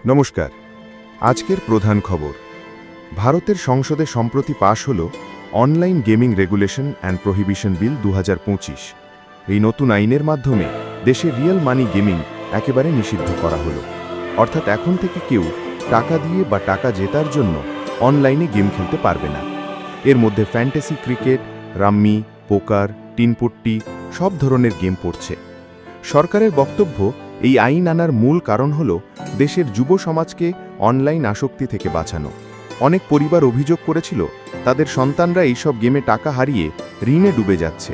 নমস্কার। আজকের প্রধান খবর। ভারতের সংসদে সম্প্রতি পাশ হল online gaming regulation and prohibition bill 2025। এই নতুন আইনের মাধ্যমে দেশে রিয়েল মানি গেমিং একেবারে নিষিদ্ধ করা হলো। অর্থাৎ এখন থেকে কেউ টাকা দিয়ে বা টাকা জেতার জন্য অনলাইনে গেম খেলতে পারবে না। এর মধ্যে ফ্যান্টাসি ক্রিকেট, রাম্মি, পোকার, টিনপট্টি সব ধরনের গেম পড়ছে। সরকারের বক্তব্য, এই আইন আনার মূল কারণ হল দেশের যুব সমাজকে অনলাইন আসক্তি থেকে বাঁচানো। অনেক পরিবার অভিযোগ করেছিল তাদের সন্তানরা এইসব গেমে টাকা হারিয়ে ঋণে ডুবে যাচ্ছে।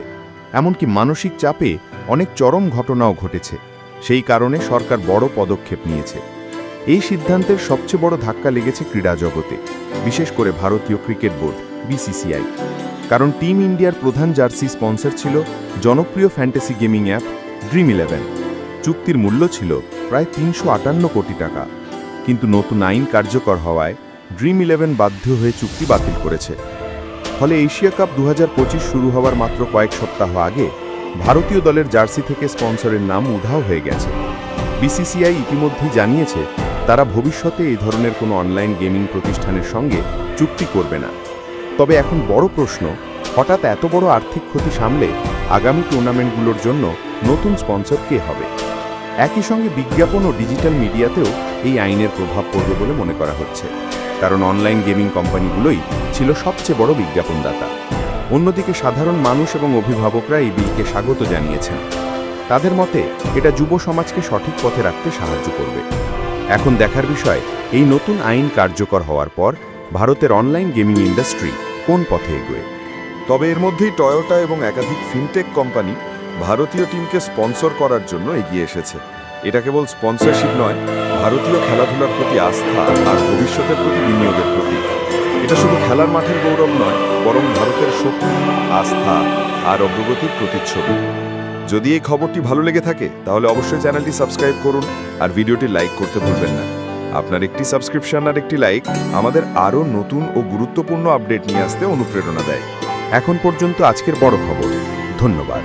এমনকি মানসিক চাপে অনেক চরম ঘটনাও ঘটেছে। সেই কারণে সরকার বড় পদক্ষেপ নিয়েছে। এই সিদ্ধান্তের সবচেয়ে বড় ধাক্কা লেগেছে ক্রীড়া জগতে, বিশেষ করে ভারতীয় ক্রিকেট বোর্ড BCCI। কারণ টিম ইন্ডিয়ার প্রধান জার্সি স্পন্সর ছিল জনপ্রিয় ফ্যান্টাসি গেমিং অ্যাপ Dream11। চুক্তির মূল্য ছিল প্রায় 358 কোটি টাকা। কিন্তু নতুন আইন কার্যকর হওয়ায় Dream11 বাধ্য হয়ে চুক্তি বাতিল করেছে। ফলে এশিয়া কাপ 2025 শুরু হওয়ার মাত্র কয়েক সপ্তাহ আগে ভারতীয় দলের জার্সি থেকে স্পন্সরের নাম উধাও হয়ে গেছে। BCCI ইতিমধ্যেই জানিয়েছে তারা ভবিষ্যতে এই ধরনের কোনো অনলাইন গেমিং প্রতিষ্ঠানের সঙ্গে চুক্তি করবে না। তবে এখন বড় প্রশ্ন, হঠাৎ এত বড় আর্থিক ক্ষতি সামলে আগামী টুর্নামেন্টগুলোর জন্য নতুন স্পন্সর কে হবে? একই সঙ্গে বিজ্ঞাপন ও ডিজিটাল মিডিয়াতেও এই আইনের প্রভাব পড়বে বলে মনে করা হচ্ছে, কারণ অনলাইন গেমিং কোম্পানিগুলোই ছিল সবচেয়ে বড় বিজ্ঞাপনদাতা। অন্যদিকে সাধারণ মানুষ এবং অভিভাবকরা এই বিলকে স্বাগত জানিয়েছেন। তাদের মতে এটা যুব সমাজকে সঠিক পথে রাখতে সাহায্য করবে। এখন দেখার বিষয়, এই নতুন আইন কার্যকর হওয়ার পর ভারতের অনলাইন গেমিং ইন্ডাস্ট্রি কোন পথে এগোয়। তবে এর মধ্যেই টয়োটা এবং একাধিক ফিনটেক কোম্পানি ভারতীয় টিমকে স্পন্সর করার জন্য এগিয়ে এসেছে। এটা কেবল স্পন্সরশিপ নয়, ভারতীয় খেলাধুলার প্রতি আস্থা আর ভবিষ্যতের প্রতি বিনিয়োগের প্রতীক। এটা শুধু খেলার মাঠের গৌরব নয়, বরং ভারতের শক্তি, আস্থা আর অগ্রগতির প্রতিচ্ছবি। যদি এই খবরটি ভালো লেগে থাকে তাহলে অবশ্যই চ্যানেলটি সাবস্ক্রাইব করুন আর ভিডিওটি লাইক করতে ভুলবেন না। আপনার একটি সাবস্ক্রিপশন আর একটি লাইক আমাদের আরও নতুন ও গুরুত্বপূর্ণ আপডেট নিয়ে আসতে অনুপ্রেরণা দেয়। এখন পর্যন্ত আজকের বড় খবর। ধন্যবাদ।